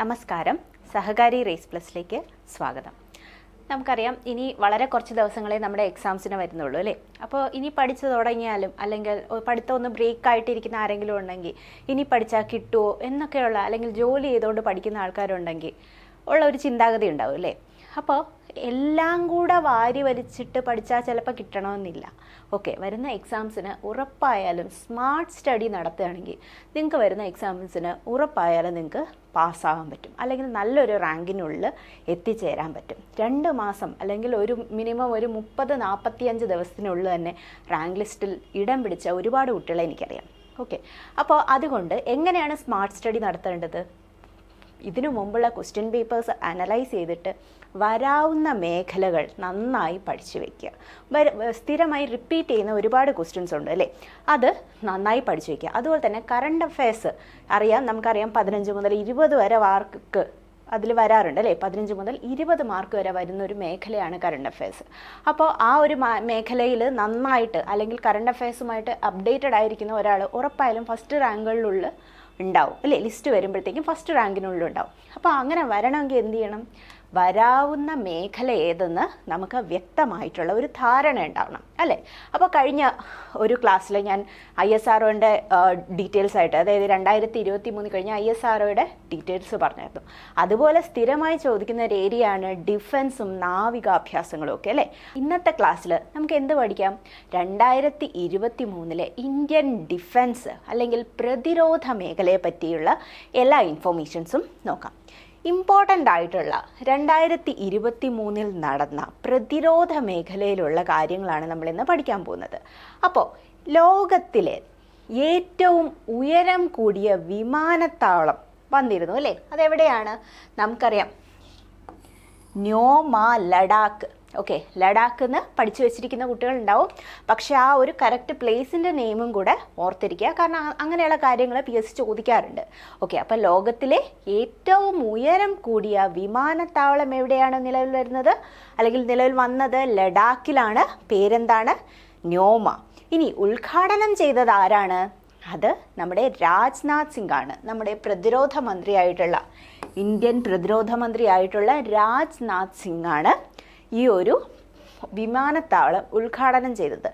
നമസ്കാരം, സഹകാരി റേസ് പ്ലസിലേക്ക് സ്വാഗതം. നമുക്കറിയാം, ഇനി വളരെ കുറച്ച് ദിവസങ്ങളെ നമ്മുടെ എക്സാംസിന് വരുന്നുള്ളൂ അല്ലേ. അപ്പോൾ ഇനി പഠിച്ചു തുടങ്ങിയാലും അല്ലെങ്കിൽ പഠിത്തം ഒന്ന് ബ്രേക്ക് ആയിട്ടിരിക്കുന്ന ആരെങ്കിലും ഉണ്ടെങ്കിൽ ഇനി പഠിച്ചാൽ കിട്ടുമോ എന്നൊക്കെയുള്ള, അല്ലെങ്കിൽ ജോലി ചെയ്തുകൊണ്ട് പഠിക്കുന്ന ആൾക്കാരുണ്ടെങ്കിൽ ഉള്ള ഒരു ചിന്താഗതി ഉണ്ടാവും അല്ലേ. അപ്പോൾ എല്ലാം കൂടെ വാരി വലിച്ചിട്ട് പഠിച്ചാൽ ചിലപ്പോൾ കിട്ടണമെന്നില്ല. ഓക്കെ, വരുന്ന എക്സാംസിന് ഉറപ്പായാലും സ്മാർട്ട് സ്റ്റഡി നടത്തുകയാണെങ്കിൽ നിങ്ങൾക്ക് വരുന്ന എക്സാംസിന് ഉറപ്പായാലും നിങ്ങൾക്ക് പാസ്സാകാൻ പറ്റും, അല്ലെങ്കിൽ നല്ലൊരു റാങ്കിനുള്ളിൽ എത്തിച്ചേരാൻ പറ്റും. 2 മാസം അല്ലെങ്കിൽ ഒരു മിനിമം ഒരു 30-45 ദിവസത്തിനുള്ളിൽ തന്നെ റാങ്ക് ലിസ്റ്റിൽ ഇടം പിടിച്ച ഒരുപാട് കുട്ടികളെ എനിക്കറിയാം. ഓക്കെ, അപ്പോൾ അതുകൊണ്ട് എങ്ങനെയാണ് സ്മാർട്ട് സ്റ്റഡി നടത്തേണ്ടത്? ഇതിനു മുമ്പുള്ള ക്വസ്റ്റ്യൻ പേപ്പേഴ്സ് അനലൈസ് ചെയ്തിട്ട് വരാവുന്ന മേഖലകൾ നന്നായി പഠിച്ചു വയ്ക്കുക. സ്ഥിരമായി റിപ്പീറ്റ് ചെയ്യുന്ന ഒരുപാട് ക്വസ്റ്റ്യൻസ് ഉണ്ട് അല്ലേ, അത് നന്നായി പഠിച്ചു വയ്ക്കുക. അതുപോലെ തന്നെ കറണ്ട് അഫയേഴ്സ് നമുക്കറിയാം 15 മുതൽ 20 വരെ മാർക്ക് അതിൽ വരാറുണ്ട് അല്ലേ. 15 മുതൽ 20 മാർക്ക് വരെ വരുന്ന ഒരു മേഖലയാണ് കറണ്ട് അഫയേഴ്സ്. അപ്പോൾ ആ ഒരു മേഖലയിൽ നന്നായിട്ട് അല്ലെങ്കിൽ കറണ്ട് അഫയേഴ്സുമായിട്ട് അപ്ഡേറ്റഡ് ആയിരിക്കുന്ന ഒരാൾ ഉറപ്പായാലും ഫസ്റ്റ് റാങ്കുകളിലുള്ള ഉണ്ടാവും അല്ലേ. ലിസ്റ്റ് വരുമ്പോഴത്തേക്കും ഫസ്റ്റ് റാങ്കിനുള്ളിൽ ഉണ്ടാവും. അപ്പോൾ അങ്ങനെ വരണമെങ്കിൽ എന്ത് ചെയ്യണം? വരാവുന്ന മേഖല ഏതെന്ന് നമുക്ക് വ്യക്തമായിട്ടുള്ള ഒരു ധാരണ ഉണ്ടാവണം അല്ലേ. അപ്പോൾ കഴിഞ്ഞ ഒരു ക്ലാസ്സിൽ ഞാൻ ISROയുടെ ഡീറ്റെയിൽസ് ആയിട്ട്, അതായത് 2023 കഴിഞ്ഞ ISROയുടെ ഡീറ്റെയിൽസ് പറഞ്ഞായിരുന്നു. അതുപോലെ സ്ഥിരമായി ചോദിക്കുന്ന ഒരു ഏരിയയാണ് ഡിഫൻസും നാവികാഭ്യാസങ്ങളും ഒക്കെ അല്ലേ. ഇന്നത്തെ ക്ലാസ്സിൽ നമുക്ക് എന്ത് പഠിക്കാം? 2023 ഇന്ത്യൻ ഡിഫൻസ് അല്ലെങ്കിൽ പ്രതിരോധ മേഖലയെ പറ്റിയുള്ള എല്ലാ ഇൻഫോർമേഷൻസും നോക്കാം. ഇമ്പോർട്ടൻ്റ് ആയിട്ടുള്ള 2023 നടന്ന പ്രതിരോധ മേഖലയിലുള്ള കാര്യങ്ങളാണ് നമ്മളിന്ന് പഠിക്കാൻ പോകുന്നത്. അപ്പോൾ ലോകത്തിലെ ഏറ്റവും ഉയരം കൂടിയ വിമാനത്താവളം വന്നിരുന്നു അല്ലേ. അതെവിടെയാണ്? നമുക്കറിയാം, ന്യോമ, ലഡാക്ക്. ഓക്കെ, ലഡാക്ക് എന്ന് പഠിച്ചു വെച്ചിരിക്കുന്ന കുട്ടികളുണ്ടാവും. പക്ഷെ ആ ഒരു കറക്റ്റ് പ്ലേസിൻ്റെ നെയിമും കൂടെ ഓർത്തിരിക്കുക, കാരണം അങ്ങനെയുള്ള കാര്യങ്ങൾ PSC ചോദിക്കാറുണ്ട്. ഓക്കെ, അപ്പോൾ ലോകത്തിലെ ഏറ്റവും ഉയരം കൂടിയ വിമാനത്താവളം എവിടെയാണ് നിലവിൽ വരുന്നത്, അല്ലെങ്കിൽ നിലവിൽ വന്നത്? ലഡാക്കിലാണ്. പേരെന്താണ്? ന്യോമ. ഇനി ഉദ്ഘാടനം ചെയ്തത് ആരാണ്? അത് നമ്മുടെ രാജ്നാഥ് സിംഗ് ആണ്. നമ്മുടെ പ്രതിരോധ മന്ത്രിയായിട്ടുള്ള, ഇന്ത്യൻ പ്രതിരോധ മന്ത്രിയായിട്ടുള്ള രാജ്നാഥ് സിംഗ് ആണ് ഈ ഒരു വിമാനത്താവളം ഉദ്ഘാടനം ചെയ്തത്.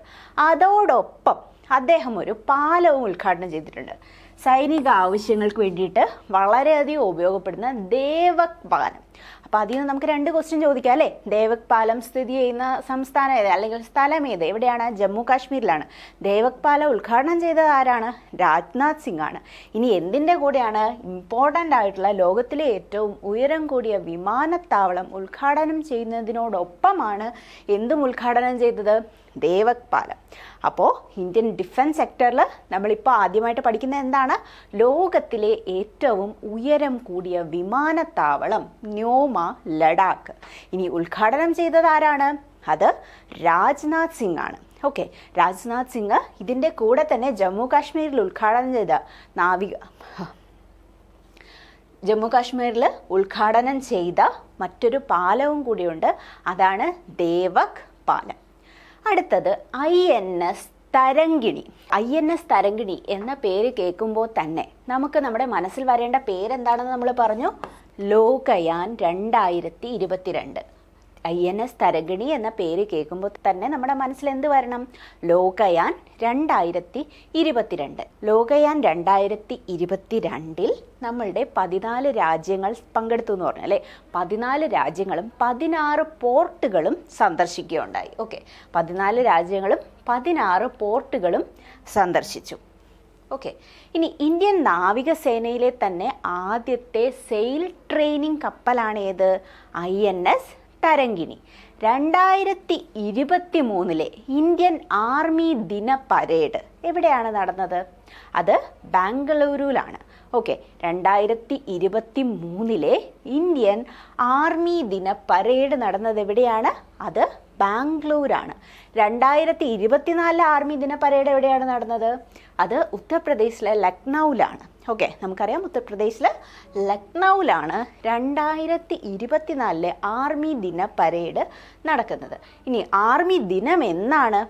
അതോടൊപ്പം അദ്ദേഹം ഒരു പാലവും ഉദ്ഘാടനം ചെയ്തിട്ടുണ്ട്. സൈനിക ആവശ്യങ്ങൾക്ക് വേണ്ടിയിട്ട് വളരെയധികം ഉപയോഗപ്പെടുന്ന ദേവക് പാലം. അപ്പോൾ അതിൽ നിന്ന് നമുക്ക് 2 ക്വസ്റ്റ്യൻ ചോദിക്കാം അല്ലേ. ദേവക് പാലം സ്ഥിതി ചെയ്യുന്ന സംസ്ഥാനം ഏത്, അല്ലെങ്കിൽ സ്ഥലം ഏത്, എവിടെയാണ്? ജമ്മു കാശ്മീരിലാണ്. ദേവക് പാലം ഉദ്ഘാടനം ചെയ്തത് ആരാണ്? രാജ്നാഥ് സിംഗ് ആണ്. ഇനി എന്തിൻ്റെ കൂടെയാണ്? ഇമ്പോർട്ടൻ്റ് ആയിട്ടുള്ള ലോകത്തിലെ ഏറ്റവും ഉയരം കൂടിയ വിമാനത്താവളം ഉദ്ഘാടനം ചെയ്യുന്നതിനോടൊപ്പമാണ് എന്തും ഉദ്ഘാടനം ചെയ്തത്? ദേവക് പാലം. അപ്പോൾ ഇന്ത്യൻ ഡിഫൻസ് സെക്ടറിൽ നമ്മളിപ്പോൾ ആദ്യമായിട്ട് പഠിക്കുന്നത് എന്താണ്? ലോകത്തിലെ ഏറ്റവും ഉയരം കൂടിയ വിമാനത്താവളം ന്യോമ, ലഡാക്ക്. ഇനി ഉദ്ഘാടനം ചെയ്തത് ആരാണ്? അത് രാജ്നാഥ് സിംഗ് ആണ്. ഓക്കെ, രാജ്നാഥ് സിംഗ് ഇതിൻ്റെ കൂടെ തന്നെ ജമ്മു കാശ്മീരിൽ ഉദ്ഘാടനം ചെയ്ത മറ്റൊരു പാലവും കൂടിയുണ്ട്. അതാണ് ദേവക് പാലം. അടുത്തത് INS തരങ്കിണി. INS തരങ്കിണി എന്ന പേര് കേൾക്കുമ്പോൾ തന്നെ നമുക്ക് നമ്മുടെ മനസ്സിൽ വരേണ്ട പേരെന്താണെന്ന് നമ്മൾ പറഞ്ഞു. ലോകയാൻ 2022. INS തരങ്കിണി എന്ന പേര് കേൾക്കുമ്പോൾ തന്നെ നമ്മുടെ മനസ്സിൽ എന്ത് വരണം? ലോകയാൻ 2022. ലോകയാൻ 2022 നമ്മളുടെ 14 രാജ്യങ്ങൾ പങ്കെടുത്തു എന്ന് പറഞ്ഞു അല്ലേ. 14 രാജ്യങ്ങളും 16 പോർട്ടുകളും സന്ദർശിക്കുകയുണ്ടായി. ഓക്കെ, 14 രാജ്യങ്ങളും 16 പോർട്ടുകളും സന്ദർശിച്ചു. ഓക്കെ, ഇനി ഇന്ത്യൻ നാവികസേനയിലെ തന്നെ ആദ്യത്തെ സെയിൽ ട്രെയിനിങ് കപ്പലാണ് ഏത്? INS തരങ്കിണി. 2023 ഇന്ത്യൻ ആർമി ദിന പരേഡ് എവിടെയാണ് നടന്നത്? അത് ബാംഗ്ലൂരുവിലാണ്. ഓക്കെ, 2023 ഇന്ത്യൻ ആർമി ദിന പരേഡ് നടന്നത് എവിടെയാണ്? അത് ബാംഗ്ലൂരാണ്. 2024 ആർമി ദിന പരേഡ് എവിടെയാണ് നടന്നത്? അത് ഉത്തർപ്രദേശിലെ ലക്നൌവിലാണ്. ഓക്കെ, നമുക്കറിയാം ഉത്തർപ്രദേശിലെ ലക്നൌവിലാണ് 2024 ആർമി ദിന പരേഡ് നടക്കുന്നത്. ഇനി ആർമി ദിനം എന്നാണ്?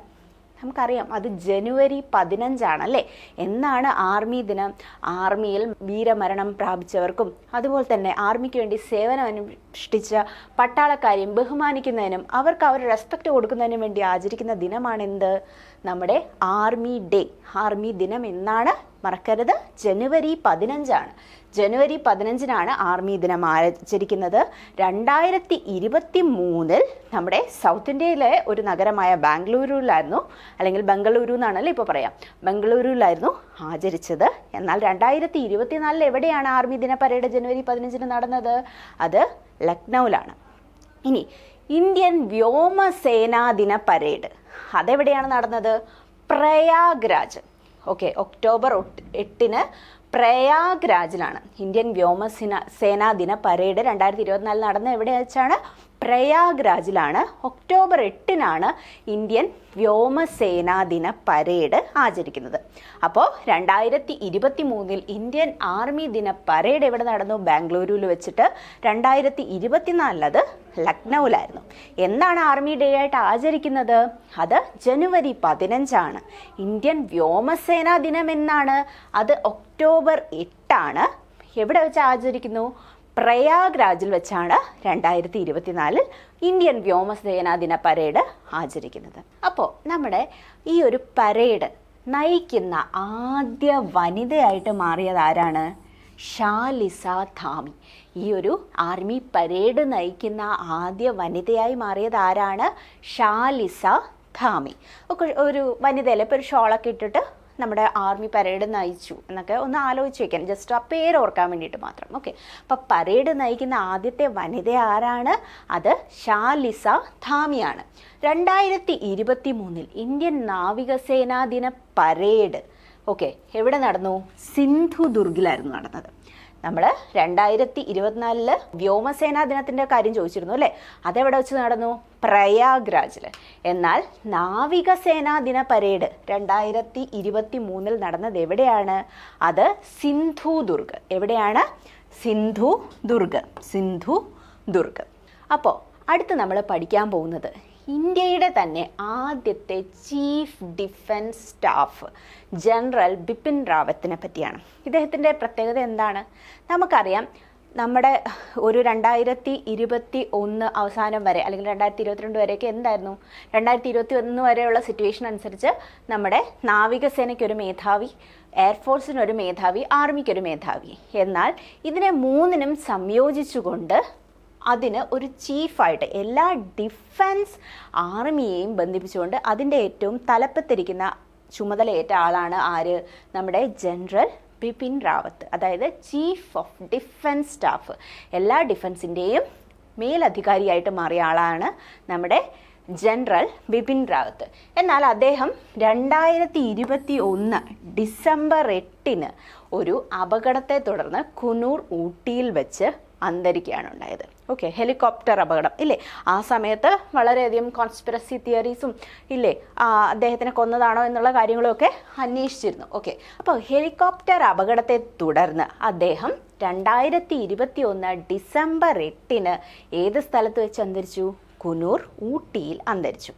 നമുക്കറിയാം അത് ജനുവരി 15 അല്ലേ. എന്നാണ് ആർമി ദിനം? ആർമിയിൽ വീരമരണം പ്രാപിച്ചവർക്കും അതുപോലെ തന്നെ ആർമിക്ക് വേണ്ടി സേവനം അനുഷ്ഠിച്ച പട്ടാളക്കാരെയും ബഹുമാനിക്കുന്നതിനും അവർക്ക് അവർ റെസ്പെക്റ്റ് കൊടുക്കുന്നതിനും വേണ്ടി ആചരിക്കുന്ന ദിനമാണ് എന്ത്? നമ്മുടെ ആർമി ഡേ. ആർമി ദിനം എന്നാണ്? മറക്കരുത്, ജനുവരി 15. ജനുവരി 15 ആർമി ദിനം ആചരിക്കുന്നത്. 2023 നമ്മുടെ സൗത്ത് ഇന്ത്യയിലെ ഒരു നഗരമായ ബാംഗ്ലൂരുവിലായിരുന്നു, അല്ലെങ്കിൽ ബംഗളൂരു എന്നാണല്ലോ ഇപ്പോൾ പറയാം, ബംഗളൂരുവിലായിരുന്നു ആചരിച്ചത്. എന്നാൽ 2024 എവിടെയാണ് ആർമി ദിന പരേഡ് ജനുവരി 15 നടന്നത്? അത് ലക്നൌവിലാണ്. ഇനി ഇന്ത്യൻ വ്യോമസേനാ ദിന പരേഡ് അതെവിടെയാണ് നടന്നത്? പ്രയാഗ്രാജ്. ഓക്കെ, ഒക്ടോബർ 8 പ്രയാഗ്രാജിലാണ് ഇന്ത്യൻ വ്യോമസേനാ ദിന പരേഡ് 2024 നടന്ന എവിടെ വെച്ചാണ്? പ്രയാഗ്രാജിലാണ്. ഒക്ടോബർ 8 ഇന്ത്യൻ വ്യോമസേനാ ദിന പരേഡ് ആചരിക്കുന്നത്. അപ്പോൾ 2023 ഇന്ത്യൻ ആർമി ദിന പരേഡ് എവിടെ നടന്നു? ബാംഗ്ലൂരുവിൽ വെച്ചിട്ട്. 2024 അത് ലക്നൌവിലായിരുന്നു. എന്നാണ് ആർമി ഡേ ആയിട്ട് ആചരിക്കുന്നത്? അത് ജനുവരി 15. ഇന്ത്യൻ വ്യോമസേനാ ദിനം എന്നാണ്? അത് ഒക്ടോബർ 8. എവിടെ വെച്ച് ആചരിക്കുന്നു? പ്രയാഗ്രാജിൽ വെച്ചാണ് 2024 ഇന്ത്യൻ വ്യോമസേനാ ദിന പരേഡ് ആചരിക്കുന്നത്. അപ്പോൾ നമ്മുടെ ഈ ഒരു പരേഡ് നയിക്കുന്ന ആദ്യ വനിതയായിട്ട് മാറിയത് ആരാണ്? ഷാലിസ ധാമി. ഈ ഒരു ആർമി പരേഡ് നയിക്കുന്ന ആദ്യ വനിതയായി മാറിയത് ആരാണ്? ഷാലിസ ധാമി. ഒരു വനിതയല്ലേ, ഇപ്പോൾ ഒരു ഷോളൊക്കെ ഇട്ടിട്ട് നമ്മുടെ ആർമി പരേഡ് നയിച്ചു എന്നൊക്കെ ഒന്ന് ആലോചിച്ച് വെക്കാൻ, ജസ്റ്റ് ആ പേര് ഓർക്കാൻ വേണ്ടിയിട്ട് മാത്രം. ഓക്കെ, അപ്പം പരേഡ് നയിക്കുന്ന ആദ്യത്തെ വനിത ആരാണ്? അത് ഷാലിസ ധാമിയാണ്. 2023 ഇന്ത്യൻ നാവികസേനാ ദിന പരേഡ് ഓക്കെ എവിടെ നടന്നു? സിന്ധുദുർഗിലായിരുന്നു നടന്നത്. നമ്മൾ 2024 വ്യോമസേനാ ദിനത്തിൻ്റെ കാര്യം ചോദിച്ചിരുന്നു അല്ലേ? അതെവിടെ വെച്ച് നടന്നു? പ്രയാഗ്രാജിൽ. എന്നാൽ നാവികസേനാ ദിന പരേഡ് 2023 നടന്നത് എവിടെയാണ്? അത് സിന്ധുദുർഗ്. എവിടെയാണ്? സിന്ധുദുർഗ്. അപ്പോൾ അടുത്ത് നമ്മൾ പഠിക്കാൻ പോകുന്നത് ഇന്ത്യയുടെ തന്നെ ആദ്യത്തെ chief defence staff general Bipin റാവത്തിനെ പറ്റിയാണ്. ഇദ്ദേഹത്തിൻ്റെ പ്രത്യേകത എന്താണ്? നമുക്കറിയാം, നമ്മുടെ ഒരു 2021 അവസാനം വരെ അല്ലെങ്കിൽ 2022 വരെയൊക്കെ എന്തായിരുന്നു? 2021 വരെയുള്ള സിറ്റുവേഷൻ അനുസരിച്ച് നമ്മുടെ നാവികസേനയ്ക്കൊരു മേധാവി, എയർഫോഴ്സിനൊരു മേധാവി, ആർമിക്കൊരു മേധാവി. എന്നാൽ ഇതിനെ മൂന്നിനും സംയോജിച്ചുകൊണ്ട് അതിന് ഒരു ചീഫായിട്ട് എല്ലാ ഡിഫൻസ് ആർമിയെയും ബന്ധിപ്പിച്ചുകൊണ്ട് അതിൻ്റെ ഏറ്റവും തലപ്പത്തിരിക്കുന്ന ചുമതലയേറ്റ ആളാണ് ആര്? നമ്മുടെ ജനറൽ ബിപിൻ റാവത്ത്. അതായത് ചീഫ് ഓഫ് ഡിഫൻസ് സ്റ്റാഫ്. എല്ലാ ഡിഫൻസിൻ്റെയും മേലധികാരിയായിട്ട് മാറിയ ആളാണ് നമ്മുടെ ജനറൽ ബിപിൻ റാവത്ത്. എന്നാൽ അദ്ദേഹം 2021 ഡിസംബർ 8 ഒരു അപകടത്തെ തുടർന്ന് കുനൂർ ഊട്ടിയിൽ വെച്ച് അന്തരിക്കുകയാണ് ഉണ്ടായത്. ഓക്കെ, ഹെലികോപ്റ്റർ അപകടം ഇല്ലേ? ആ സമയത്ത് വളരെയധികം കോൺസ്പിറസി തിയറീസും ഇല്ലേ, അദ്ദേഹത്തിനെ കൊന്നതാണോ എന്നുള്ള കാര്യങ്ങളൊക്കെ അന്വേഷിച്ചിരുന്നു. ഓക്കെ, അപ്പോൾ ഹെലികോപ്റ്റർ അപകടത്തെ തുടർന്ന് അദ്ദേഹം 2021 ഡിസംബർ 8 ഏത് സ്ഥലത്ത് വെച്ച് അന്തരിച്ചു? കുനൂർ ഊട്ടിയിൽ അന്തരിച്ചു.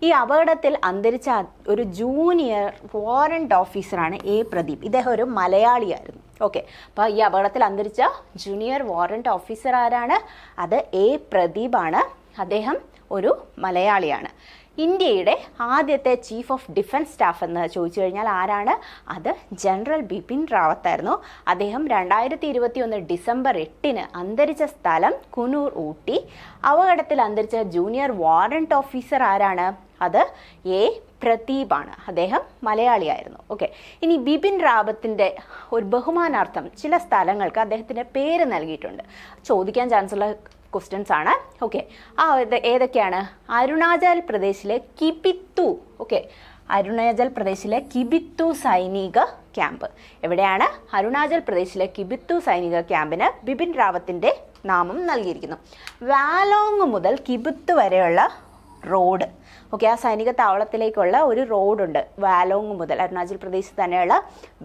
ഈ അപകടത്തിൽ അന്തരിച്ച ഒരു ജൂനിയർ വാറന്റ് ഓഫീസറാണ് എ പ്രദീപ്. ഇദ്ദേഹം ഒരു മലയാളിയായിരുന്നു. ഓക്കെ, അപ്പോൾ ഈ അപകടത്തിൽ അന്തരിച്ച ജൂനിയർ വാറന്റ് ഓഫീസർ ആരാണ്? അത് എ പ്രദീപാണ്. അദ്ദേഹം ഒരു മലയാളിയാണ്. ഇന്ത്യയുടെ ആദ്യത്തെ ചീഫ് ഓഫ് ഡിഫൻസ് സ്റ്റാഫ് എന്ന് ചോദിച്ചു കഴിഞ്ഞാൽ ആരാണ്? അത് ജനറൽ ബിപിൻ റാവത്തായിരുന്നു. അദ്ദേഹം 2021 ഡിസംബർ 8 അന്തരിച്ച സ്ഥലം കുനൂർ ഊട്ടി. അപകടത്തിൽ അന്തരിച്ച ജൂനിയർ വാറന്റ് ഓഫീസർ ആരാണ്? അത് എ പ്രദീപാണ്. അദ്ദേഹം മലയാളിയായിരുന്നു. ഓക്കെ, ഇനി ബിപിൻ റാവത്തിൻ്റെ ഒരു ബഹുമാനാർത്ഥം ചില സ്ഥലങ്ങൾക്ക് അദ്ദേഹത്തിൻ്റെ പേര് നൽകിയിട്ടുണ്ട്. ചോദിക്കാൻ ചാൻസ് ഉള്ള ക്വസ്റ്റ്യൻസ് ആണ്. ഓക്കെ, ഏതൊക്കെയാണ്? അരുണാചൽ പ്രദേശിലെ കിബിത്തു. ഓക്കെ, അരുണാചൽ പ്രദേശിലെ കിബിത്തു സൈനിക ക്യാമ്പ്. എവിടെയാണ്? അരുണാചൽ പ്രദേശിലെ കിബിത്തു സൈനിക ക്യാമ്പിന് ബിപിൻ റാവത്തിൻ്റെ നാമം നൽകിയിരിക്കുന്നു. വാലോങ് മുതൽ കിബിത്തു വരെയുള്ള റോഡ്. ഓക്കെ, ആ സൈനിക താവളത്തിലേക്കുള്ള ഒരു റോഡുണ്ട്. വാലോങ് മുതൽ, അരുണാചൽ പ്രദേശിൽ തന്നെയുള്ള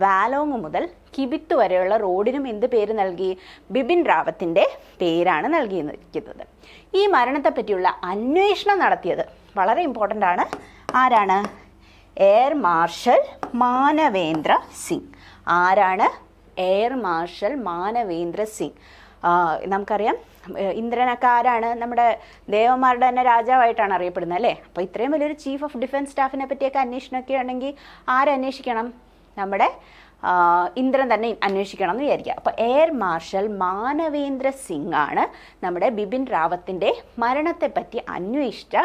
വാലോങ് മുതൽ കിബിത്തു വരെയുള്ള റോഡിനും എന്ത് പേര് നൽകി? ബിപിൻ റാവത്തിൻ്റെ പേരാണ് നൽകിയിരിക്കുന്നത്. ഈ മരണത്തെ പറ്റിയുള്ള അന്വേഷണം നടത്തിയത് വളരെ ഇമ്പോർട്ടൻ്റ് ആണ്. ആരാണ്? Air marshal Manavendra Singh. ആരാണ്? Air marshal Manavendra Singh. നമുക്കറിയാം ഇന്ദ്രനൊക്കെ ആരാണ്? നമ്മുടെ ദേവന്മാരുടെ തന്നെ രാജാവായിട്ടാണ് അറിയപ്പെടുന്നത് അല്ലേ? അപ്പോൾ ഇത്രയും വലിയൊരു ചീഫ് ഓഫ് ഡിഫൻസ് സ്റ്റാഫിനെ പറ്റിയൊക്കെ അന്വേഷണമൊക്കെ ഉണ്ടെങ്കിൽ ആരന്വേഷിക്കണം? നമ്മുടെ ഇന്ദ്രൻ തന്നെ അന്വേഷിക്കണം എന്ന് വിചാരിക്കുക. അപ്പോൾ എയർ മാർഷൽ മാനവേന്ദ്ര സിംഗ് ആണ് നമ്മുടെ ബിപിൻ റാവത്തിൻ്റെ മരണത്തെപ്പറ്റി അന്വേഷിച്ച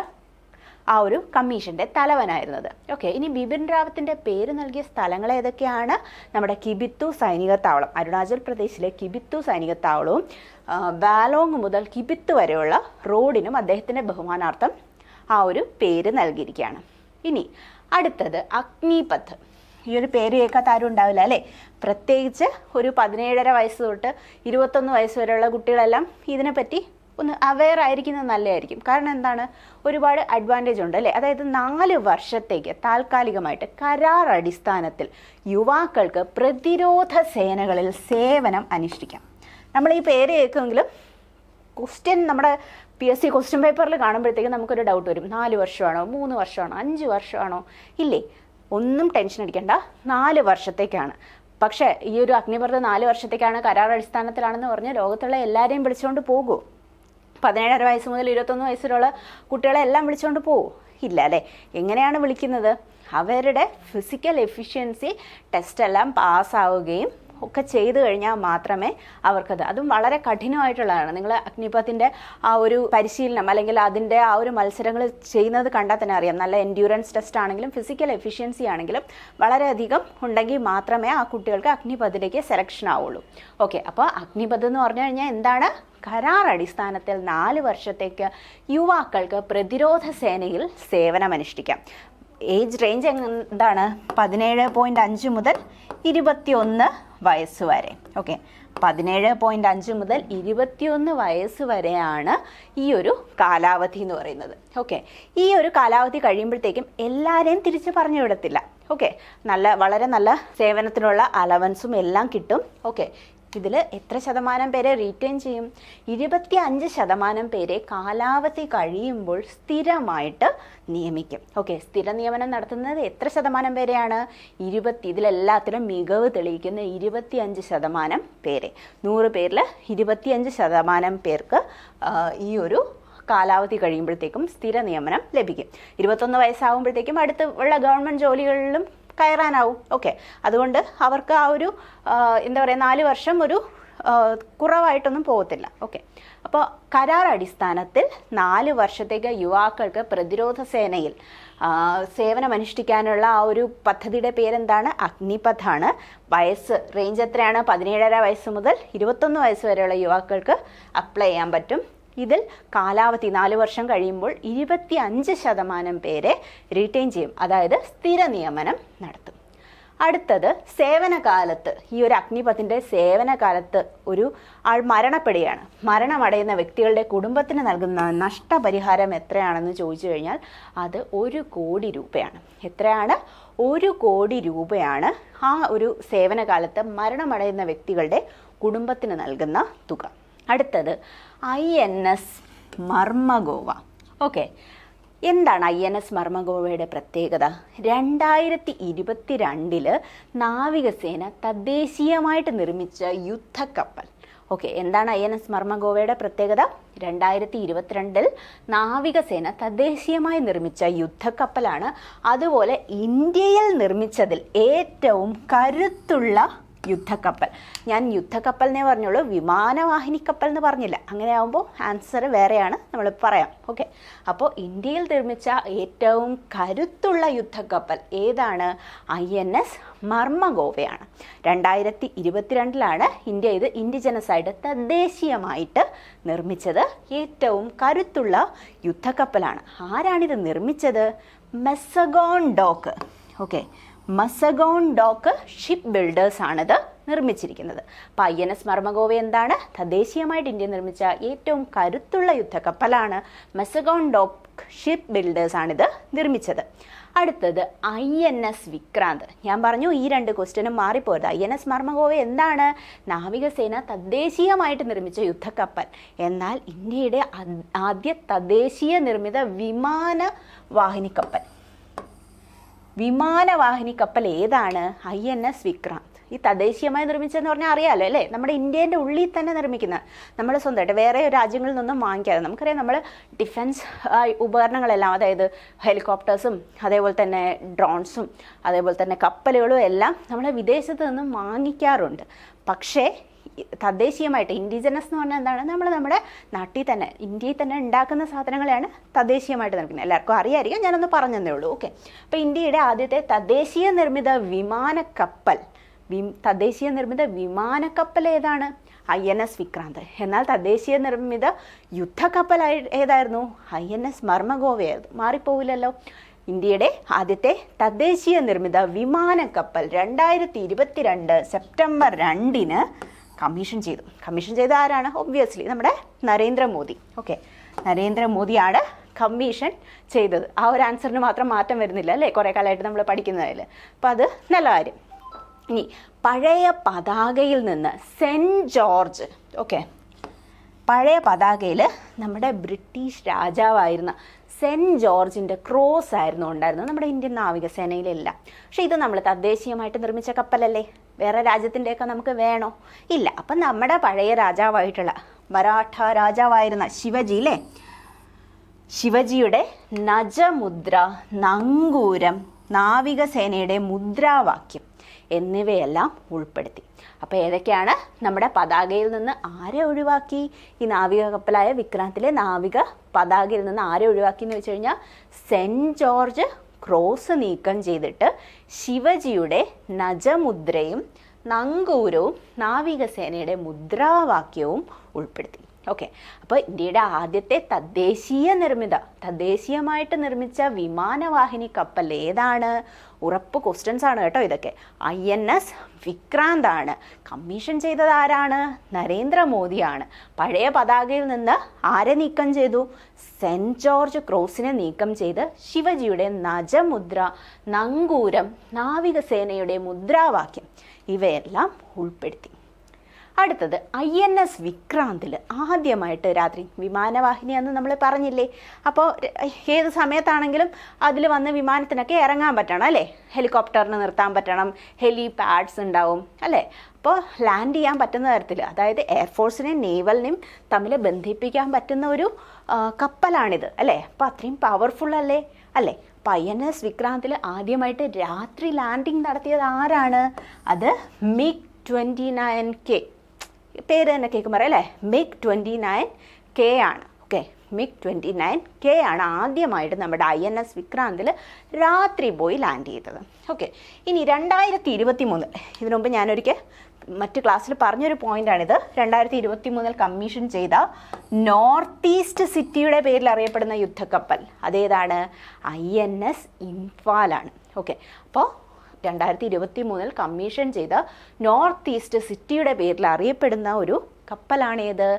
ആ ഒരു കമ്മീഷൻ്റെ തലവനായിരുന്നത്. ഓക്കെ, ഇനി ബിപിൻ റാവത്തിൻ്റെ പേര് നൽകിയ സ്ഥലങ്ങൾ ഏതൊക്കെയാണ്? നമ്മുടെ കിബിത്തു സൈനിക താവളം, അരുണാചൽ പ്രദേശിലെ കിബിത്തു സൈനിക താവളവും ബാലോങ് മുതൽ കിബിത്ത് വരെയുള്ള റോഡിനും അദ്ദേഹത്തിൻ്റെ ബഹുമാനാർത്ഥം ആ ഒരു പേര് നൽകിയിരിക്കുകയാണ്. ഇനി അടുത്തത് അഗ്നിപഥ്. ഈ ഒരു പേര് കേൾക്കാത്ത ആരും ഉണ്ടാവില്ല അല്ലേ? പ്രത്യേകിച്ച് ഒരു 17.5 വയസ്സ് തൊട്ട് 21 വയസ്സ് വരെയുള്ള കുട്ടികളെല്ലാം ഇതിനെപ്പറ്റി ഒന്ന് അവെയർ ആയിരിക്കുന്നത് നല്ലതായിരിക്കും. കാരണം എന്താണ്? ഒരുപാട് അഡ്വാൻറ്റേജ് ഉണ്ട് അല്ലേ? അതായത് 4 വർഷത്തേക്ക് താൽക്കാലികമായിട്ട് കരാർ അടിസ്ഥാനത്തിൽ യുവാക്കൾക്ക് പ്രതിരോധ സേനകളിൽ സേവനം അനുഷ്ഠിക്കാം. നമ്മൾ ഈ പേര് കേൾക്കുമെങ്കിലും ക്വസ്റ്റ്യൻ നമ്മുടെ PSC ക്വസ്റ്റ്യൻ പേപ്പറിൽ കാണുമ്പോഴത്തേക്കും നമുക്കൊരു ഡൗട്ട് വരും. 4 വർഷമാണോ, 3 വർഷമാണോ, 5 വർഷമാണോ? ഇല്ലേ, ഒന്നും ടെൻഷൻ അടിക്കണ്ട, 4 വർഷത്തേക്കാണ്. പക്ഷേ ഈ ഒരു അഗ്നിപഥ് 4 വർഷത്തേക്കാണ്, കരാർ അടിസ്ഥാനത്തിലാണെന്ന് പറഞ്ഞ് ലോകത്തുള്ള എല്ലാവരെയും വിളിച്ചുകൊണ്ട് പോകുമോ? 17.5 വയസ്സ് മുതൽ 21 വയസ്സിലുള്ള കുട്ടികളെ എല്ലാം വിളിച്ചുകൊണ്ട് പോകുമോ? ഇല്ല അല്ലേ? എങ്ങനെയാണ് വിളിക്കുന്നത്? അവരുടെ ഫിസിക്കൽ എഫിഷ്യൻസി ടെസ്റ്റ് എല്ലാം പാസ്സാവുകയും ഒക്കെ ചെയ്തു കഴിഞ്ഞാൽ മാത്രമേ അവർക്കത്, അതും വളരെ കഠിനമായിട്ടുള്ളതാണ്. നിങ്ങൾ അഗ്നിപഥിൻ്റെ ആ ഒരു പരിശീലനം അല്ലെങ്കിൽ അതിൻ്റെ ആ ഒരു മത്സരങ്ങൾ ചെയ്യുന്നത് കണ്ടാൽ തന്നെ അറിയാം. നല്ല എൻഡ്യൂറൻസ് ടെസ്റ്റ് ആണെങ്കിലും ഫിസിക്കൽ എഫിഷ്യൻസി ആണെങ്കിലും വളരെയധികം ഉണ്ടെങ്കിൽ മാത്രമേ ആ കുട്ടികൾക്ക് അഗ്നിപഥിലേക്ക് സെലക്ഷൻ ആവുള്ളൂ. ഓക്കെ, അപ്പോൾ അഗ്നിപഥ് എന്ന് പറഞ്ഞു കഴിഞ്ഞാൽ എന്താണ്? കരാർ അടിസ്ഥാനത്തിൽ 4 വർഷത്തേക്ക് യുവാക്കൾക്ക് പ്രതിരോധ സേനയിൽ സേവനമനുഷ്ഠിക്കാം. ഏജ് റേഞ്ച് എന്താണ്? 17.5 മുതൽ 21 വയസ്സ് വരെ. ഓക്കെ, 17.5 മുതൽ 21 വയസ്സ് വരെയാണ് ഈ ഒരു കാലാവധി എന്ന് പറയുന്നത്. ഓക്കെ, ഈ ഒരു കാലാവധി കഴിയുമ്പോഴത്തേക്കും എല്ലാവരെയും തിരിച്ച് പറഞ്ഞു വിടത്തില്ല. ഓക്കെ, വളരെ നല്ല സേവനത്തിനുള്ള അലവൻസും എല്ലാം കിട്ടും. ഓക്കെ, ഇതിൽ എത്ര ശതമാനം പേരെ റീറ്റെയിൻ ചെയ്യും? 25% പേരെ കാലാവധി കഴിയുമ്പോൾ സ്ഥിരമായിട്ട് നിയമിക്കും. ഓക്കെ, സ്ഥിര നിയമനം നടത്തുന്നത് എത്ര ശതമാനം പേരെയാണ്? 20. ഇതിലെല്ലാത്തിലും മികവ് തെളിയിക്കുന്ന 25% പേരെ. 100 പേരിൽ 25% പേർക്ക് ഈ ഒരു കാലാവധി കഴിയുമ്പോഴത്തേക്കും സ്ഥിര നിയമനം ലഭിക്കും. 21 വയസ്സാകുമ്പോഴത്തേക്കും അടുത്ത് ഉള്ള ഗവൺമെൻറ് ജോലികളിലും കയറാനാവും. ഓക്കെ, അതുകൊണ്ട് അവർക്ക് ആ ഒരു എന്താ പറയുക 4 വർഷം ഒരു കുറവായിട്ടൊന്നും പോകത്തില്ല. ഓക്കെ, അപ്പോൾ കരാർ അടിസ്ഥാനത്തിൽ 4 വർഷത്തേക്ക് യുവാക്കൾക്ക് പ്രതിരോധ സേനയിൽ സേവനമനുഷ്ഠിക്കാനുള്ള ആ ഒരു പദ്ധതിയുടെ പേരെന്താണ്? അഗ്നിപഥാണ്. വയസ്സ് റേഞ്ച് എത്രയാണ്? 17.5 വയസ്സ് മുതൽ 21 വയസ്സ് വരെയുള്ള യുവാക്കൾക്ക് അപ്ലൈ ചെയ്യാൻ പറ്റും. ഇതിൽ കാലാവധി 4 വർഷം കഴിയുമ്പോൾ 25% പേരെ റീറ്റെയിൻ ചെയ്യും, അതായത് സ്ഥിര നിയമനം നടത്തും. അടുത്തത് സേവനകാലത്ത്, ഈ ഒരു അഗ്നിപഥിൻ്റെ സേവനകാലത്ത് ഒരു ആൾ മരണപ്പെടുകയാണ്. മരണമടയുന്ന വ്യക്തികളുടെ കുടുംബത്തിന് നൽകുന്ന നഷ്ടപരിഹാരം എത്രയാണെന്ന് ചോദിച്ചു കഴിഞ്ഞാൽ അത് 1 കോടി രൂപയാണ്. എത്രയാണ്? 1 കോടി രൂപയാണ് ആ ഒരു സേവനകാലത്ത് മരണമടയുന്ന വ്യക്തികളുടെ കുടുംബത്തിന് നൽകുന്ന തുക. അടുത്തത് INS മർമഗോവ. ഓക്കെ, എന്താണ് INS മർമഗോവയുടെ പ്രത്യേകത? 2022 നാവികസേന തദ്ദേശീയമായിട്ട് നിർമ്മിച്ച യുദ്ധക്കപ്പൽ. ഓക്കെ, എന്താണ് INS മർമഗോവയുടെ പ്രത്യേകത? 2022 നാവികസേന തദ്ദേശീയമായി നിർമ്മിച്ച യുദ്ധക്കപ്പലാണ്. അതുപോലെ ഇന്ത്യയിൽ നിർമ്മിച്ചതിൽ ഏറ്റവും കരുത്തുള്ള യുദ്ധക്കപ്പൽ. ഞാൻ യുദ്ധക്കപ്പലിനെ പറഞ്ഞുള്ളൂ, വിമാനവാഹിനി കപ്പൽ എന്ന് പറഞ്ഞില്ല. അങ്ങനെ ആകുമ്പോൾ ആൻസർ വേറെയാണ്, നമ്മൾ പറയാം. ഓക്കെ, അപ്പോൾ ഇന്ത്യയിൽ നിർമ്മിച്ച ഏറ്റവും കരുത്തുള്ള യുദ്ധക്കപ്പൽ ഏതാണ്? INS മർമഗോവയാണ്. 2022 ഇന്ത്യ ഇത് ഇൻഡിജിനസ് ആയിട്ട് തദ്ദേശീയമായിട്ട് നിർമ്മിച്ചത്. ഏറ്റവും കരുത്തുള്ള യുദ്ധക്കപ്പലാണ്. ആരാണിത് നിർമ്മിച്ചത്? Mazagon dock. Okay, Mazagon dock ship builders ആണിത് നിർമ്മിച്ചിരിക്കുന്നത്. അപ്പോൾ INS മർമഗോവ എന്താണ്? തദ്ദേശീയമായിട്ട് ഇന്ത്യ നിർമ്മിച്ച ഏറ്റവും കരുത്തുള്ള യുദ്ധക്കപ്പലാണ്. മസഗോൺ ഡോക്ക് ഷിപ്പ് ബിൽഡേഴ്സ് ആണിത് നിർമ്മിച്ചത്. അടുത്തത് INS വിക്രാന്ത്. ഞാൻ പറഞ്ഞു ഈ 2 ക്വസ്റ്റ്യനും മാറിപ്പോയത്. INS മർമഗോവ എന്താണ്? നാവികസേന തദ്ദേശീയമായിട്ട് നിർമ്മിച്ച യുദ്ധക്കപ്പൽ. എന്നാൽ ഇന്ത്യയുടെ ആദ്യ തദ്ദേശീയ നിർമ്മിത വിമാനവാഹിനി കപ്പൽ. വിമാനവാഹിനി കപ്പൽ ഏതാണ്? INS വിക്രാന്ത്. ഈ തദ്ദേശീയമായി നിർമ്മിച്ചതെന്ന് പറഞ്ഞാൽ അറിയാമല്ലോ അല്ലേ, നമ്മുടെ ഇന്ത്യൻ്റെ ഉള്ളിൽ തന്നെ നിർമ്മിക്കുന്ന, നമ്മൾ സ്വന്തമായിട്ട് വേറെ രാജ്യങ്ങളിൽ നിന്നും വാങ്ങിക്കാതെ. നമുക്കറിയാം നമ്മൾ ഡിഫൻസ് ഉപകരണങ്ങളെല്ലാം, അതായത് ഹെലികോപ്റ്റേഴ്സും അതേപോലെ തന്നെ ഡ്രോൺസും അതേപോലെ തന്നെ കപ്പലുകളും എല്ലാം നമ്മൾ വിദേശത്ത് നിന്നും വാങ്ങിക്കാറുണ്ട്. പക്ഷേ തദ്ദേശീയമായിട്ട് ഇൻഡിജിനസ് എന്ന് പറഞ്ഞാൽ എന്താണ്? നമ്മൾ നമ്മുടെ നാട്ടിൽ തന്നെ ഇന്ത്യയിൽ തന്നെ ഉണ്ടാക്കുന്ന സാധനങ്ങളെയാണ് തദ്ദേശീയമായിട്ട് നിർമ്മിക്കുന്നത്. എല്ലാവർക്കും അറിയാമായിരിക്കും, ഞാനൊന്ന് പറഞ്ഞതേ ഉള്ളൂ. ഓക്കെ, അപ്പോൾ ഇന്ത്യയുടെ ആദ്യത്തെ തദ്ദേശീയ നിർമ്മിത വിമാനക്കപ്പൽ ഏതാണ്? INS വിക്രാന്ത്. എന്നാൽ തദ്ദേശീയ നിർമ്മിത യുദ്ധക്കപ്പൽ ഏതായിരുന്നു? INS മർമഗോവയായിരുന്നു. മാറിപ്പോവില്ലല്ലോ. ഇന്ത്യയുടെ ആദ്യത്തെ തദ്ദേശീയ നിർമ്മിത വിമാനക്കപ്പൽ 2022 സെപ്റ്റംബർ 2 കമ്മീഷൻ ചെയ്ത ആരാണ്? ഒബ്വിയസ്ലി നമ്മുടെ നരേന്ദ്രമോദി. ഓക്കെ, നരേന്ദ്രമോദിയാണ് കമ്മീഷൻ ചെയ്തത്. ആ ഒരു ആൻസറിന് മാത്രം മാറ്റം വരുന്നില്ല അല്ലേ, കുറേ കാലമായിട്ട് നമ്മൾ പഠിക്കുന്നതിൽ. അപ്പം അത് നല്ല കാര്യം. ഇനി പഴയ പതാകയിൽ നിന്ന് സെൻറ്റ് ജോർജ്. ഓക്കെ, പഴയ പതാകയിൽ നമ്മുടെ ബ്രിട്ടീഷ് രാജാവായിരുന്ന സെൻറ്റ് ജോർജിൻ്റെ ക്രോസ് ആയിരുന്നു ഉണ്ടായിരുന്നത് നമ്മുടെ ഇന്ത്യൻ നാവികസേനയിലില്ല. പക്ഷേ ഇത് നമ്മൾ തദ്ദേശീയമായിട്ട് നിർമ്മിച്ച കപ്പലല്ലേ, വേറെ രാജ്യത്തിൻ്റെയൊക്കെ നമുക്ക് വേണോ? ഇല്ല. അപ്പം നമ്മുടെ പഴയ രാജാവായിട്ടുള്ള മറാഠ രാജാവായിരുന്ന ശിവജിയിലെ ശിവജിയുടെ നജമുദ്ര, നങ്കൂരം, നാവികസേനയുടെ മുദ്രാവാക്യം എന്നിവയെല്ലാം ഉൾപ്പെടുത്തി. അപ്പോൾ ഏതൊക്കെയാണ്? നമ്മുടെ പതാകയിൽ നിന്ന് ആരെ ഒഴിവാക്കി? ഈ നാവിക കപ്പലായ വിക്രാന്തിലെ നാവിക പതാകയിൽ നിന്ന് ആരെ ഒഴിവാക്കി എന്ന് വെച്ച് കഴിഞ്ഞാൽ സെൻറ്റ് ജോർജ് ക്രോസ് നീക്കം ചെയ്തിട്ട് ശിവജിയുടെ നജമുദ്രയും നങ്കൂരവും നാവികസേനയുടെ മുദ്രാവാക്യവും ഉൾപ്പെടുത്തി. ഓക്കെ, അപ്പോൾ ഇന്ത്യയുടെ ആദ്യത്തെ തദ്ദേശീയമായിട്ട് നിർമ്മിച്ച വിമാനവാഹിനി കപ്പൽ ഏതാണ്? ഉറപ്പ് ക്വസ്റ്റ്യൻസ് ആണ് കേട്ടോ ഇതൊക്കെ. INS വിക്രാന്ത് ആണ്. കമ്മീഷൻ ചെയ്തത് ആരാണ്? നരേന്ദ്രമോദിയാണ്. പഴയ പതാകയിൽ നിന്ന് ആരെ നീക്കം ചെയ്തു? സെൻറ്റ് ജോർജ് ക്രോസിനെ നീക്കം ചെയ്ത് ശിവജിയുടെ നജമുദ്ര, നങ്കൂരം, നാവികസേനയുടെ മുദ്രാവാക്യം ഇവയെല്ലാം ഉൾപ്പെടുത്തി. അടുത്തത് INS വിക്രാന്തിൽ ആദ്യമായിട്ട് രാത്രി വിമാനവാഹിനി എന്ന് നമ്മൾ പറഞ്ഞില്ലേ. അപ്പോൾ ഏത് സമയത്താണെങ്കിലും അതിൽ വന്ന് വിമാനത്തിനൊക്കെ ഇറങ്ങാൻ പറ്റണം അല്ലേ, ഹെലികോപ്റ്ററിന് നിർത്താൻ പറ്റണം, ഹെലിപാഡ്സ് ഉണ്ടാവും അല്ലേ. അപ്പോൾ ലാൻഡ് ചെയ്യാൻ പറ്റുന്ന തരത്തിൽ, അതായത് എയർഫോഴ്സിനെയും നേവലിനെയും തമ്മിൽ ബന്ധിപ്പിക്കാൻ പറ്റുന്ന ഒരു കപ്പലാണിത് അല്ലേ. അപ്പോൾ അത്രയും പവർഫുൾ അല്ലേ. അപ്പോൾ INS വിക്രാന്തിൽ ആദ്യമായിട്ട് രാത്രി ലാൻഡിങ് നടത്തിയത് ആരാണ്? അത് MiG-29K. പേര് തന്നെ കേൾക്കുമ്പോൾ അല്ലേ, MiG-29K ആണ്. ഓക്കെ, MiG-29K ആണ് ആദ്യമായിട്ട് നമ്മുടെ INS വിക്രാന്തിൽ രാത്രി പോയി ലാൻഡ് ചെയ്തത്. ഓക്കെ, ഇനി 2023, ഇതിനു മുമ്പ് ഞാനൊരിക്കൽ മറ്റ് ക്ലാസ്സിൽ പറഞ്ഞൊരു പോയിന്റാണിത്. 2023 കമ്മീഷൻ ചെയ്ത നോർത്ത് ഈസ്റ്റ് സിറ്റിയുടെ പേരിൽ അറിയപ്പെടുന്ന യുദ്ധക്കപ്പൽ അതേതാണ്? INS ഇംഫാലാണ്. ഓക്കെ, അപ്പോൾ 2023 കമ്മീഷൻ ചെയ്ത നോർത്ത് ഈസ്റ്റ് സിറ്റിയുടെ പേരിൽ അറിയപ്പെടുന്ന ഒരു കപ്പലാണേത്?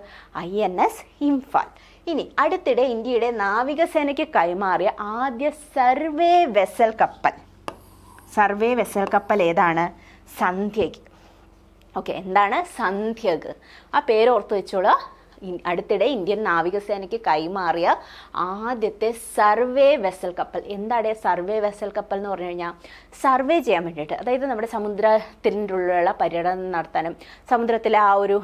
INS ഇംഫാൽ. ഇനി അടുത്തിടെ ഇന്ത്യയുടെ നാവികസേനയ്ക്ക് കൈമാറിയ ആദ്യ സർവേ വെസൽ കപ്പൽ ഏതാണ്? സന്ധ്യക്. ഓക്കെ, എന്താണ് സന്ധ്യക്? ആ പേര് ഓർത്ത് വെച്ചോളൂ. അടുത്തിടെ ഇന്ത്യൻ നാവികസേനയ്ക്ക് കൈമാറിയ ആദ്യത്തെ സർവേ വെസൽ കപ്പൽ. എന്താണ് സർവേ വെസൽ കപ്പൽ എന്ന് പറഞ്ഞു കഴിഞ്ഞാൽ? സർവേ ചെയ്യാൻ വേണ്ടിയിട്ട്, അതായത് നമ്മുടെ സമുദ്രത്തിൻ്റെ ഉള്ളിലുള്ള പര്യടനം നടത്താനും സമുദ്രത്തിലെ ആ ഒരു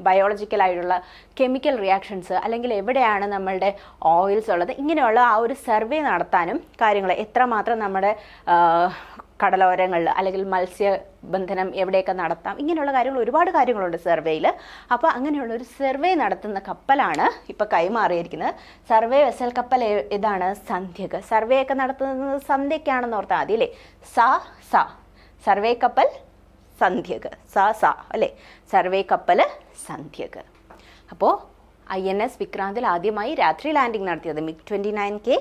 ബയോളജിക്കലായിട്ടുള്ള കെമിക്കൽ റിയാക്ഷൻസ് അല്ലെങ്കിൽ എവിടെയാണ് നമ്മളുടെ ഓയിൽസ് ഉള്ളത്, ഇങ്ങനെയുള്ള ആ ഒരു സർവേ നടത്താനും കാര്യങ്ങൾ എത്രമാത്രം നമ്മുടെ കടലോരങ്ങളിൽ അല്ലെങ്കിൽ മത്സ്യബന്ധനം എവിടെയൊക്കെ നടത്താം, ഇങ്ങനെയുള്ള കാര്യങ്ങൾ ഒരുപാട് കാര്യങ്ങളുണ്ട് സർവേയിൽ. അപ്പോൾ അങ്ങനെയുള്ള ഒരു സർവേ നടത്തുന്ന കപ്പലാണ് ഇപ്പോൾ കൈമാറിയിരിക്കുന്നത്. സർവേ വെസൽ കപ്പൽ ഇതാണ് സന്ധ്യക്. സർവേ ഒക്കെ നടത്തുന്നത് സന്ധ്യക്കാണെന്ന് ഓർത്താൽ മതി അല്ലേ. സർവേ കപ്പൽ സന്ധ്യക്, അല്ലേ, സർവേ കപ്പൽ സന്ധ്യക്. അപ്പോൾ INS വിക്രാന്തിൽ ആദ്യമായി രാത്രി ലാൻഡിംഗ് നടത്തിയത് MiG-29K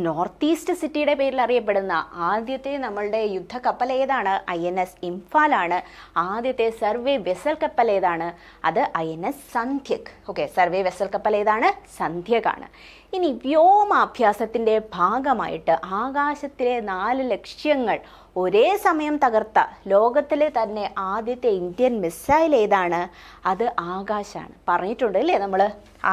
നോർത്ത് ഈസ്റ്റ് സിറ്റിയുടെ പേരിൽ അറിയപ്പെടുന്ന ആദ്യത്തെ നമ്മളുടെ യുദ്ധക്കപ്പൽ ഏതാണ്? INS ഇംഫാലാണ്. ആദ്യത്തെ സർവേ വെസൽ കപ്പൽ ഏതാണ്? അത് INS സന്ധ്യക്. ഓക്കെ, സർവേ വെസൽ കപ്പൽ ഏതാണ്? സന്ധ്യകാണ്. ഇനി വ്യോമാഭ്യാസത്തിൻ്റെ ഭാഗമായിട്ട് ആകാശത്തിലെ 4 ലക്ഷ്യങ്ങൾ ഒരേ സമയം തകർത്ത ലോകത്തിലെ തന്നെ ആദ്യത്തെ ഇന്ത്യൻ മിസൈൽ ഏതാണ്? അത് ആകാശാണ്. പറഞ്ഞിട്ടുണ്ട് അല്ലേ നമ്മൾ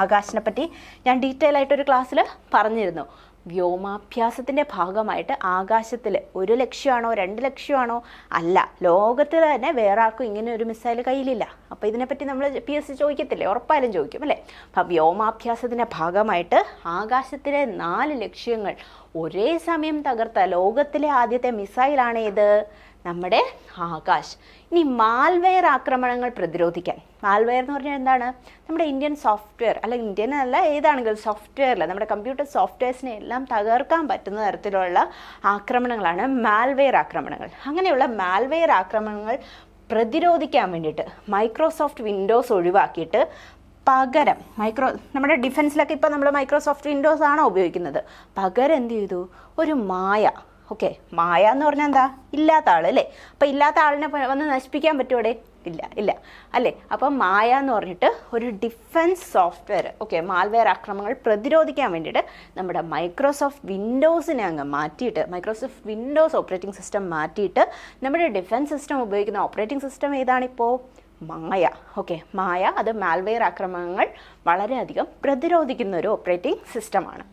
ആകാശിനെ പറ്റി, ഞാൻ ഡീറ്റെയിൽ ആയിട്ടൊരു ക്ലാസ്സിൽ പറഞ്ഞിരുന്നു. വ്യോമാഭ്യാസത്തിൻ്റെ ഭാഗമായിട്ട് ആകാശത്തിൽ 1 ലക്ഷ്യമാണോ 2 ലക്ഷ്യമാണോ അല്ല, ലോകത്തിൽ തന്നെ വേറെ ആർക്കും ഇങ്ങനെ ഒരു മിസൈൽ കയ്യിലില്ല. അപ്പോൾ ഇതിനെപ്പറ്റി നമ്മൾ PSC ചോദിക്കത്തില്ലേ, ഉറപ്പായാലും ചോദിക്കും അല്ലേ. അപ്പം വ്യോമാഭ്യാസത്തിൻ്റെ ഭാഗമായിട്ട് ആകാശത്തിലെ 4 ലക്ഷ്യങ്ങൾ ഒരേ സമയം തകർത്ത ലോകത്തിലെ ആദ്യത്തെ മിസൈലാണ് ഏത്? നമ്മുടെ ആകാശ്. ഇനി മാൽവെയർ ആക്രമണങ്ങൾ പ്രതിരോധിക്കാൻ, മാൽവെയർ എന്ന് പറഞ്ഞാൽ എന്താണ്? നമ്മുടെ ഇന്ത്യൻ സോഫ്റ്റ്വെയർ, അല്ല ഇന്ത്യൻ അല്ല ഏതാണെങ്കിലും സോഫ്റ്റ്വെയറിൽ നമ്മുടെ കമ്പ്യൂട്ടർ സോഫ്റ്റ്വെയർസിനെ എല്ലാം തകർക്കാൻ പറ്റുന്ന തരത്തിലുള്ള ആക്രമണങ്ങളാണ് മാൽവെയർ ആക്രമണങ്ങൾ. അങ്ങനെയുള്ള മാൽവെയർ ആക്രമണങ്ങൾ പ്രതിരോധിക്കാൻ വേണ്ടിയിട്ട് മൈക്രോസോഫ്റ്റ് വിൻഡോസ് ഒഴിവാക്കിയിട്ട് പകരം നമ്മുടെ ഡിഫൻസിലൊക്കെ ഇപ്പോൾ നമ്മൾ മൈക്രോസോഫ്റ്റ് വിൻഡോസ് ആണോ ഉപയോഗിക്കുന്നത്, പകരം എന്ത് ചെയ്തു? ഒരു മായ. ഓക്കെ, മായ എന്ന് പറഞ്ഞാൽ എന്താ? ഇല്ലാത്ത ആൾ അല്ലേ. അപ്പം ഇല്ലാത്ത ആളിനെ വന്ന് നശിപ്പിക്കാൻ പറ്റുമോ? ഇല്ല അല്ലേ. അപ്പം മായ എന്ന് പറഞ്ഞിട്ട് ഒരു ഡിഫൻസ് സോഫ്റ്റ്വെയർ, ഓക്കെ, മാൽവെയർ ആക്രമണങ്ങൾ പ്രതിരോധിക്കാൻ വേണ്ടിയിട്ട് നമ്മുടെ മൈക്രോസോഫ്റ്റ് വിൻഡോസിനെ അങ്ങ് മാറ്റിയിട്ട്, മൈക്രോസോഫ്റ്റ് വിൻഡോസ് ഓപ്പറേറ്റിംഗ് സിസ്റ്റം മാറ്റിയിട്ട് നമ്മുടെ ഡിഫൻസ് സിസ്റ്റം ഉപയോഗിക്കുന്ന ഓപ്പറേറ്റിംഗ് സിസ്റ്റം ഏതാണിപ്പോൾ? മായ. ഓക്കെ, മായ. അത് മാൽവെയർ ആക്രമണങ്ങൾ വളരെയധികം പ്രതിരോധിക്കുന്ന ഒരു ഓപ്പറേറ്റിംഗ് സിസ്റ്റമാണ്.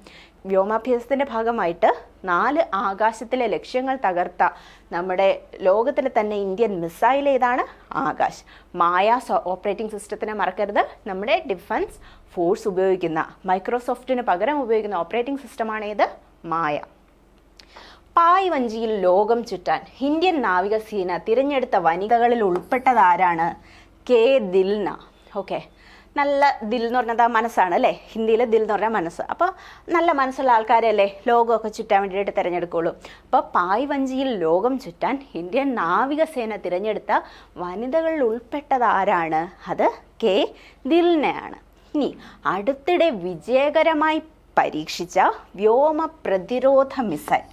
വ്യോമാഭ്യാസത്തിൻ്റെ ഭാഗമായിട്ട് 4 ആകാശത്തിലെ ലക്ഷ്യങ്ങൾ തകർത്ത നമ്മുടെ ലോകത്തിലെ തന്നെ ഇന്ത്യൻ മിസൈൽ ഏതാണ്? ആകാശ്. മായ ഓപ്പറേറ്റിംഗ് സിസ്റ്റത്തിനെ മറക്കരുത്. നമ്മുടെ ഡിഫൻസ് ഫോഴ്സ് ഉപയോഗിക്കുന്ന, മൈക്രോസോഫ്റ്റിന് പകരം ഉപയോഗിക്കുന്ന ഓപ്പറേറ്റിംഗ് സിസ്റ്റമാണ് ഏത്? മായ. പായ് വഞ്ചിയിൽ ലോകം ചുറ്റാൻ ഇന്ത്യൻ നാവികസേന തിരഞ്ഞെടുത്ത വനിതകളിൽ ഉൾപ്പെട്ടതാരാണ്? കെ ദിൽന. ഓക്കെ, നല്ല ദിൽ എന്ന് പറഞ്ഞാൽ മനസ്സാണ് അല്ലേ. ഹിന്ദിയിൽ ദിൽ എന്ന് പറഞ്ഞാൽ മനസ്സ്. അപ്പോൾ നല്ല മനസ്സുള്ള ആൾക്കാരല്ലേ ലോകമൊക്കെ ചുറ്റാൻ വേണ്ടിയിട്ട് തിരഞ്ഞെടുക്കുള്ളൂ. അപ്പോൾ പായ് വഞ്ചിയിൽ ലോകം ചുറ്റാൻ ഇന്ത്യൻ നാവികസേന തിരഞ്ഞെടുത്ത വനിതകളിൽ ഉൾപ്പെട്ടതാരാണ്? അത് കെ ദിൽനയാണ്. ഇനി അടുത്തിടെ വിജയകരമായി പരീക്ഷിച്ച വ്യോമ പ്രതിരോധ മിസൈൽ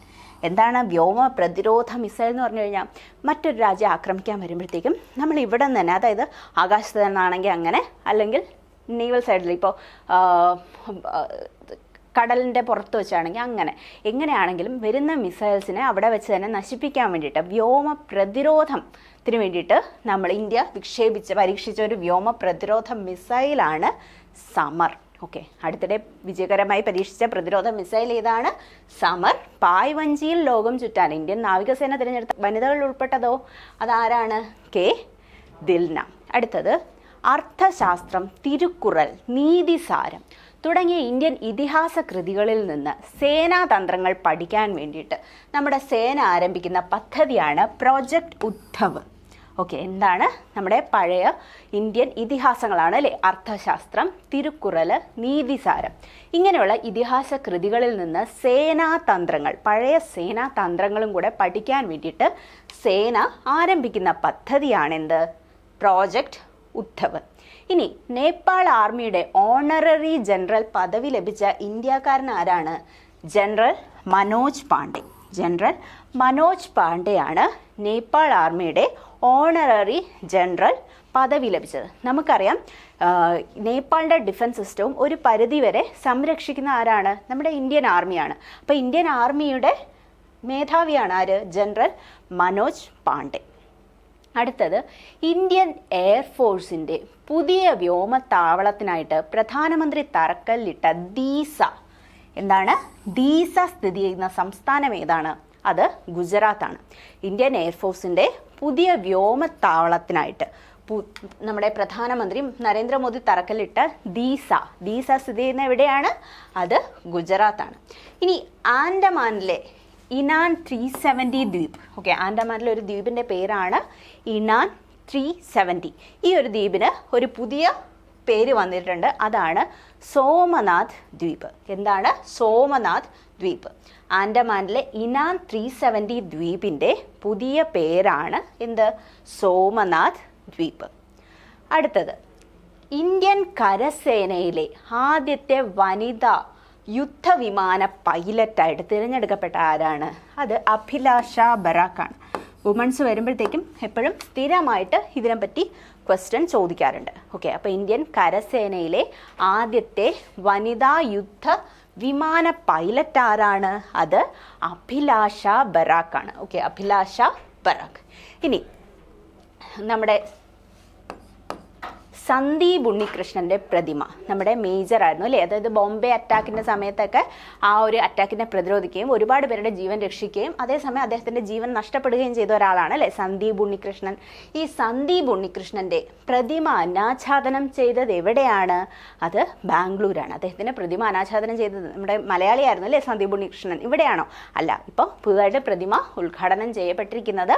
എന്താണ്? വ്യോമ പ്രതിരോധ മിസൈൽ എന്ന് പറഞ്ഞു കഴിഞ്ഞാൽ മറ്റൊരു രാജ്യം ആക്രമിക്കാൻ വരുമ്പോഴത്തേക്കും നമ്മൾ ഇവിടെ നിന്ന് തന്നെ, അതായത് ആകാശത്ത് നിന്നാണെങ്കിൽ അങ്ങനെ, അല്ലെങ്കിൽ നേവൽ സൈഡിൽ ഇപ്പോൾ കടലിൻ്റെ പുറത്ത് വെച്ചാണെങ്കിൽ അങ്ങനെ, എങ്ങനെയാണെങ്കിലും വരുന്ന മിസൈൽസിനെ അവിടെ വെച്ച് തന്നെ നശിപ്പിക്കാൻ വേണ്ടിയിട്ട് വ്യോമ പ്രതിരോധത്തിന് വേണ്ടിയിട്ട് ഇന്ത്യ പരീക്ഷിച്ച ഒരു വ്യോമ പ്രതിരോധ മിസൈലാണ് സമർ. ഓക്കെ, അടുത്തിടെ വിജയകരമായി പരീക്ഷിച്ച പ്രതിരോധ മിസൈൽ ഏതാണ്? സമർ. പായ് വഞ്ചിയിൽ ലോകം ചുറ്റാൻ ഇന്ത്യൻ നാവികസേന തിരഞ്ഞെടുത്ത വനിതകൾ ഉൾപ്പെട്ടതോ? അതാരാണ്? കെ ദിൽന. അടുത്തത് അർത്ഥശാസ്ത്രം, തിരുക്കുറൽ, നീതിസാരം തുടങ്ങിയ ഇന്ത്യൻ ഇതിഹാസ കൃതികളിൽ നിന്ന് സേനാതന്ത്രങ്ങൾ പഠിക്കാൻ വേണ്ടിയിട്ട് നമ്മുടെ സേന ആരംഭിക്കുന്ന പദ്ധതിയാണ് പ്രോജക്റ്റ് ഉദ്ധവ്. ഓക്കെ, എന്താണ്? നമ്മുടെ പഴയ ഇന്ത്യൻ ഇതിഹാസങ്ങളാണ് അല്ലേ. അർത്ഥശാസ്ത്രം, തിരുക്കുറൽ, നീതിസാരം ഇങ്ങനെയുള്ള ഇതിഹാസ കൃതികളിൽ നിന്ന് സേനാതന്ത്രങ്ങൾ, പഴയ സേനാതന്ത്രങ്ങളും കൂടെ പഠിക്കാൻ വേണ്ടിയിട്ട് സേന ആരംഭിക്കുന്ന പദ്ധതിയാണെന്ത്? പ്രോജക്റ്റ് ഉദ്ധവ്. ഇനി നേപ്പാൾ ആർമിയുടെ ഓണററി ജനറൽ പദവി ലഭിച്ച ഇന്ത്യക്കാരൻ ആരാണ്? ജനറൽ മനോജ് പാണ്ഡെ. ജനറൽ മനോജ് പാണ്ഡെയാണ് നേപ്പാൾ ആർമിയുടെ ഓണററി ജനറൽ പദവി ലഭിച്ചത്. നമുക്കറിയാം നേപ്പാളിൻ്റെ ഡിഫൻസ് സിസ്റ്റവും ഒരു പരിധിവരെ സംരക്ഷിക്കുന്ന ആരാണ്? നമ്മുടെ ഇന്ത്യൻ ആർമിയാണ്. അപ്പോൾ ഇന്ത്യൻ ആർമിയുടെ മേധാവിയാണ് ആര്? ജനറൽ മനോജ് പാണ്ഡെ. അടുത്തത് ഇന്ത്യൻ എയർഫോഴ്സിൻ്റെ പുതിയ വ്യോമത്താവളത്തിനായിട്ട് പ്രധാനമന്ത്രി തറക്കല്ലിട്ട ദീസ. എന്താണ്? ദീസ സ്ഥിതി ചെയ്യുന്ന സംസ്ഥാനം ഏതാണ്? അത് ഗുജറാത്താണ്. ഇന്ത്യൻ എയർഫോഴ്സിൻ്റെ പുതിയ വ്യോമത്താവളത്തിനായിട്ട് നമ്മുടെ പ്രധാനമന്ത്രി നരേന്ദ്രമോദി തറക്കല്ലിട്ട ദീസ സ്ഥിതി ചെയ്യുന്ന എവിടെയാണ്? അത് ഗുജറാത്താണ്. ഇനി ആൻഡമാനിലെ ഇനാൻ 370 ദ്വീപ്. ഓക്കെ, ആൻഡമാനിലെ ഒരു ദ്വീപിൻ്റെ പേരാണ് ഇനാൻ 370. ഈ ഒരു ദ്വീപിന് ഒരു പുതിയ പേര് വന്നിട്ടുണ്ട്, അതാണ് സോമനാഥ് ദ്വീപ്. എന്താണ്? സോമനാഥ് ദ്വീപ്. ആൻഡമാനിലെ ഇനാൻ 370 ദ്വീപിൻ്റെ പുതിയ പേരാണ് എന്ത്? സോമനാഥ് ദ്വീപ്. അടുത്തത് ഇന്ത്യൻ കരസേനയിലെ ആദ്യത്തെ വനിതാ യുദ്ധവിമാന പൈലറ്റായിട്ട് തിരഞ്ഞെടുക്കപ്പെട്ട ആരാണ്? അത് അഭിലാഷ ബറാക്കാണ്. വുമൺസ് വരുമ്പോഴത്തേക്കും എപ്പോഴും സ്ഥിരമായിട്ട് ഇതിനെപ്പറ്റി ക്വസ്റ്റ്യൻ ചോദിക്കാറുണ്ട്. ഓക്കെ, അപ്പോൾ ഇന്ത്യൻ കരസേനയിലെ ആദ്യത്തെ വനിതാ യുദ്ധ വിമാന പൈലറ്റ് ആരാണ്? അത് അഭിലാഷ ബറാക്കാണ്. ഓക്കെ, അഭിലാഷ ബറാക്ക്. ഇനി നമ്മുടെ സന്ദീപ് ഉണ്ണികൃഷ്ണൻ്റെ പ്രതിമ നമ്മുടെ മേജർ ആയിരുന്നു അല്ലേ. അതായത് ബോംബെ അറ്റാക്കിൻ്റെ സമയത്തൊക്കെ ആ ഒരു അറ്റാക്കിനെ പ്രതിരോധിക്കുകയും ഒരുപാട് പേരുടെ ജീവൻ രക്ഷിക്കുകയും അതേസമയം അദ്ദേഹത്തിൻ്റെ ജീവൻ നഷ്ടപ്പെടുകയും ചെയ്ത ഒരാളാണ് അല്ലേ സന്ദീപ് ഉണ്ണികൃഷ്ണൻ. ഈ സന്ദീപ് ഉണ്ണികൃഷ്ണൻ്റെ പ്രതിമ അനാച്ഛാദനം ചെയ്തത് എവിടെയാണ്? അത് ബാംഗ്ലൂരാണ്. അദ്ദേഹത്തിൻ്റെ പ്രതിമ അനാച്ഛാദനം ചെയ്തത് നമ്മുടെ മലയാളിയായിരുന്നു അല്ലേ സന്ദീപ് ഉണ്ണികൃഷ്ണൻ. ഇവിടെയാണോ? അല്ല. ഇപ്പോൾ പുതുതായിട്ട് പ്രതിമ ഉദ്ഘാടനം ചെയ്യപ്പെട്ടിരിക്കുന്നത്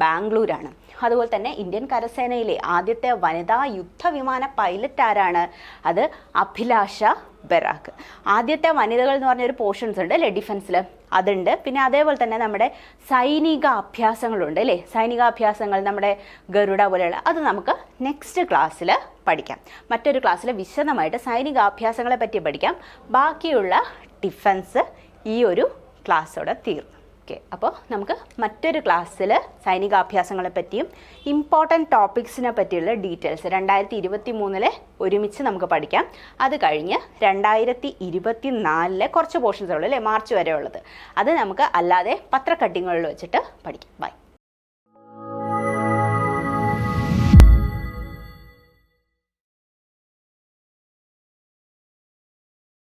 ബാംഗ്ലൂരാണ്. അതുപോലെ തന്നെ ഇന്ത്യൻ കരസേനയിലെ ആദ്യത്തെ വനിതാ യുദ്ധവിമാന പൈലറ്റ് ആരാണ്? അത് അഭിലാഷ ബറാക്ക്. ആദ്യത്തെ വനിതകൾ എന്ന് പറഞ്ഞൊരു പോർഷൻസ് ഉണ്ട് അല്ലേ ഡിഫൻസിൽ, അതുണ്ട്. പിന്നെ അതേപോലെ തന്നെ നമ്മുടെ സൈനിക അഭ്യാസങ്ങളുണ്ട് അല്ലേ. സൈനികാഭ്യാസങ്ങൾ നമ്മുടെ ഗരുഡ പോലെയുള്ള അത് നമുക്ക് നെക്സ്റ്റ് ക്ലാസ്സിൽ പഠിക്കാം. മറ്റൊരു ക്ലാസ്സിൽ വിശദമായിട്ട് സൈനികാഭ്യാസങ്ങളെ പറ്റി പഠിക്കാം. ബാക്കിയുള്ള ഡിഫൻസ് ഈ ഒരു ക്ലാസ്സോടെ തീർന്നു. ഓക്കെ, അപ്പോൾ നമുക്ക് മറ്റൊരു ക്ലാസ്സിൽ സൈനികാഭ്യാസങ്ങളെ പറ്റിയും ഇമ്പോർട്ടൻറ്റ് ടോപ്പിക്സിനെ പറ്റിയുള്ള ഡീറ്റെയിൽസ് 2023 ഒരുമിച്ച് നമുക്ക് പഠിക്കാം. അത് കഴിഞ്ഞ് 2024 കുറച്ച് പോർഷൻസ് ഉള്ളൂ അല്ലേ, മാർച്ച് വരെ ഉള്ളത്. അത് നമുക്ക് അല്ലാതെ പത്ര കട്ടിങ്ങുകളിൽ വെച്ചിട്ട് പഠിക്കാം. ബൈ.